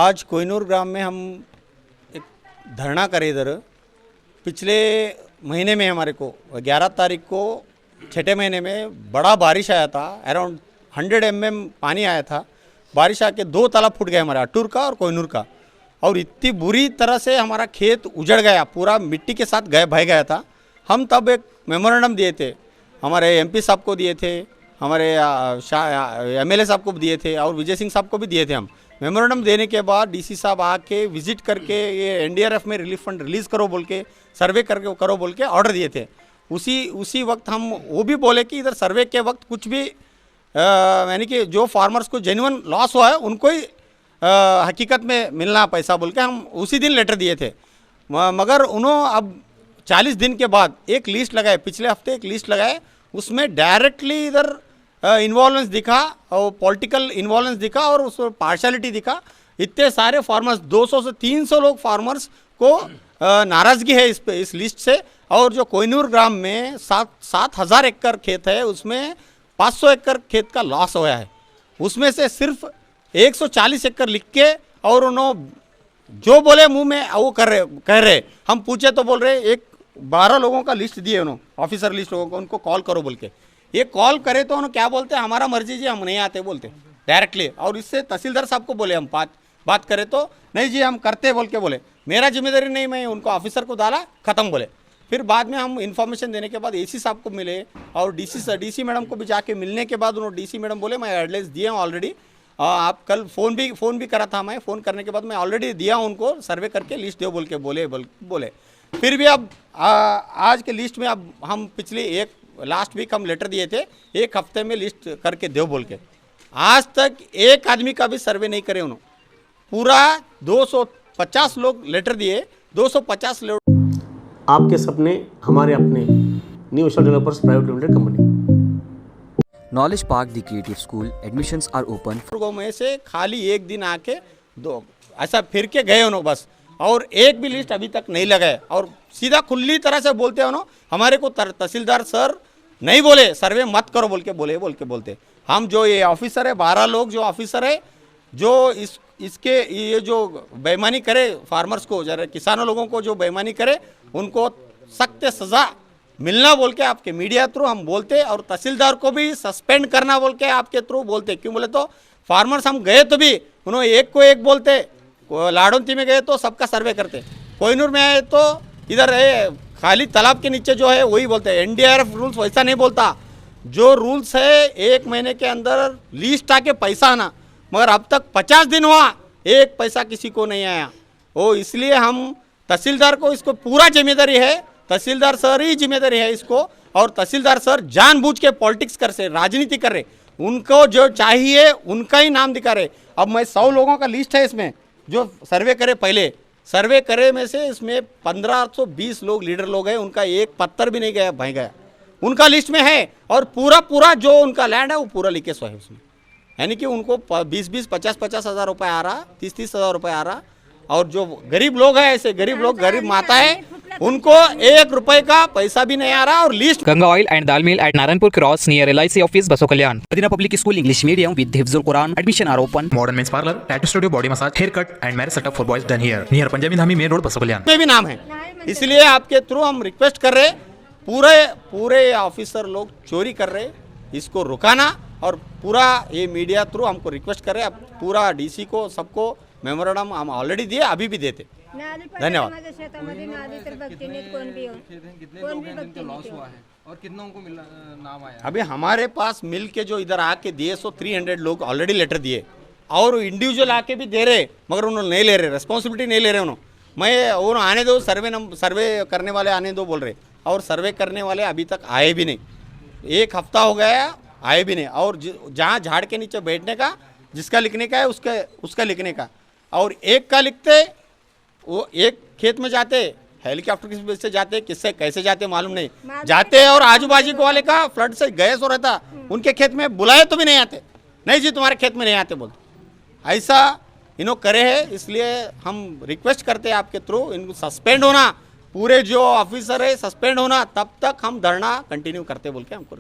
आज कोहिनूर ग्राम में हम एक धरना करे इधर। पिछले महीने में हमारे को 11 तारीख को छठे महीने में बड़ा बारिश आया था, अराउंड 100 mm पानी आया था। बारिश आके 2 तालाब फूट गए हमारे अटूर का और कोहिनूर का, और इतनी बुरी तरह से हमारा खेत उजड़ गया, पूरा मिट्टी के साथ बह गया था। हम तब एक मेमोरेंडम दिए थे, हमारे एमपी साहब को दिए थे, हमारे एमएलए साहब को दिए थे और विजय सिंह साहब को भी दिए थे। हम मेमोरेंडम देने के बाद डीसी साहब आके विजिट करके ये एनडीआरएफ में रिलीफ फंड रिलीज़ करो बोल के, सर्वे करके करो बोल के ऑर्डर दिए थे। उसी वक्त हम वो भी बोले कि इधर सर्वे के वक्त कुछ भी यानी कि जो फार्मर्स को जेन्युइन लॉस हुआ है उनको ही हकीकत में मिलना पैसा बोल के हम उसी दिन लेटर दिए थे। मगर उन्होंने अब 40 दिन के बाद एक लिस्ट लगाए, पिछले हफ्ते एक लिस्ट लगाए, उसमें डायरेक्टली इधर इन्वॉल्वेंस दिखा और पॉलिटिकल इन्वॉल्वेंस दिखा और उसमें पार्शलिटी दिखा। इतने सारे फार्मर्स 200 से 300 लोग फार्मर्स को नाराज़गी है इस लिस्ट से। और जो कोहिनूर ग्राम में 7,000 एकड़ खेत है, उसमें 500 एकड़ खेत का लॉस हुआ है। उसमें से सिर्फ 140 एकड़ लिख के और उन्होंने जो बोले मुंह में वो कह रहे। हम पूछे तो बोल रहे 12 लोगों का लिस्ट दिए उन्होंने, ऑफिसर लिस्ट लोगों को, उनको कॉल करो बोल के। ये कॉल करे तो उन्होंने क्या बोलते हैं, हमारा मर्जी जी, हम नहीं आते बोलते डायरेक्टली। और इससे तहसीलदार साहब को बोले, हम बात करें तो नहीं जी हम करते बोल के बोले, मेरा जिम्मेदारी नहीं, मैं उनको ऑफिसर को डाला, ख़त्म बोले। फिर बाद में हम इन्फॉर्मेशन देने के बाद एसी साहब को मिले और डीसी मैडम को भी जाके मिलने के बाद उन्होंने डीसी मैडम बोले मैं एडवाइस दिया हूँ ऑलरेडी। आप कल फ़ोन भी करा था, मैं फ़ोन करने के बाद मैं ऑलरेडी दिया हूँ उनको, सर्वे करके लिस्ट दो बोल के बोले। फिर भी अब आज के लिस्ट में अब हम पिछले लास्ट वीक हम लेटर दिए थे, 1 हफ्ते में लिस्ट करके दो बोल के। आज तक एक आदमी का भी सर्वे नहीं करे उन्होंने। पूरा 250 लोग लेटर दिए, 250 लोग। आपके सपने हमारे अपने, new ocean developers private limited company. Knowledge park the creative school, admissions are open. गाँव में से खाली एक दिन आके 2 ऐसा फिर के गए उन्होंने बस, और एक भी लिस्ट अभी तक नहीं लगाए। और सीधा खुली तरह से बोलते हैं उन्होंने, हमारे को तहसीलदार सर नहीं बोले सर्वे मत करो बोल के बोलते। हम जो ये ऑफिसर है, 12 लोग जो ऑफिसर है, जो इसके ये जो बेईमानी करे फार्मर्स को, जरा किसानों लोगों को जो बेईमानी करे, उनको सख्त सज़ा मिलना बोल के आपके मीडिया थ्रू हम बोलते। और तहसीलदार को भी सस्पेंड करना बोल के आपके थ्रू बोलते। क्यों बोले तो फार्मर्स हम गए तो भी उन्होंने एक को एक बोलते, लाडोंती में गए तो सबका सर्वे करते, कोहिनूर में आए तो इधर खाली तालाब के नीचे जो है वही बोलते हैं। एनडीआरएफ रूल्स वैसा नहीं बोलता। जो रूल्स है 1 महीने के अंदर लिस्ट आके पैसा आना, मगर अब तक 50 दिन हुआ, 1 पैसा किसी को नहीं आया। वो इसलिए हम तहसीलदार को, इसको पूरा जिम्मेदारी है, तहसीलदार सर ही जिम्मेदारी है इसको। और तहसीलदार सर जानबूझ के पॉलिटिक्स कर से राजनीति कर रहे, उनको जो चाहिए उनका ही नाम दिखा रहे। अब मैं 100 लोगों का लिस्ट है इसमें जो सर्वे करे, पहले सर्वे करे में से इसमें 1520 लोग लीडर लोग हैं, उनका एक पत्थर भी नहीं गया भाई गया, उनका लिस्ट में है। और पूरा जो उनका लैंड है वो पूरा लीकेज हुआ है उसमें, यानी कि उनको 20-20, 50-50 हज़ार रुपये आ रहा, 30-30 हज़ार रुपये आ रहा। और जो गरीब लोग हैं, ऐसे गरीब लोग, गरीब माता है, उनको 1 रुपए का पैसा भी नहीं आ रहा। और list Ganga oil and dal mill at Narayanpur cross near LIC office, Basavakalyan. Madina public school English medium with Hifzul Quran. Admission are open. Modern men's parlor, tattoo studio, body massage, haircut and marriage setup for boys done here. Near Punjabi Dhami main road, बसो कल्याण में भी नाम है। इसलिए आपके through हम request कर रहे, पूरे ऑफिसर लोग चोरी कर रहे, इसको रुकाना। और पूरा ये मीडिया थ्रू हमको रिक्वेस्ट कर रहे, अब पूरा डीसी को सबको मेमोरेंडम हम ऑलरेडी दिए, अभी भी देते। धन्यवाद। और कितनों को मिला नाम आया? अभी हमारे पास मिल के जो इधर आके दिए 300 लोग ऑलरेडी लेटर दिए, और इंडिविजुअल आके भी दे रहे, मगर उन्होंने नहीं ले रहे, रिस्पॉन्सिबिलिटी नहीं ले रहे उन्होंने। मैं उन्होंने आने दो, सर्वे करने वाले आने दो बोल रहे, और सर्वे करने वाले अभी तक आए भी नहीं। 1 हफ्ता हो गया, आए भी नहीं। और जहाँ झाड़ के नीचे बैठने का, जिसका लिखने का है उसका लिखने का, और एक का लिखते, वो एक खेत में जाते, हेलीकॉप्टर किस से जाते, किससे कैसे जाते मालूम नहीं जाते। और आजू बाजू को वाले का फ्लड से गैस हो रहता, उनके खेत में बुलाए तो भी नहीं आते, नहीं जी तुम्हारे खेत में नहीं आते बोलते। ऐसा इन्होंने करे है, इसलिए हम रिक्वेस्ट करते हैं आपके थ्रू, इनको सस्पेंड होना, पूरे जो ऑफिसर है सस्पेंड होना, तब तक हम धरना कंटिन्यू करते बोल के हमको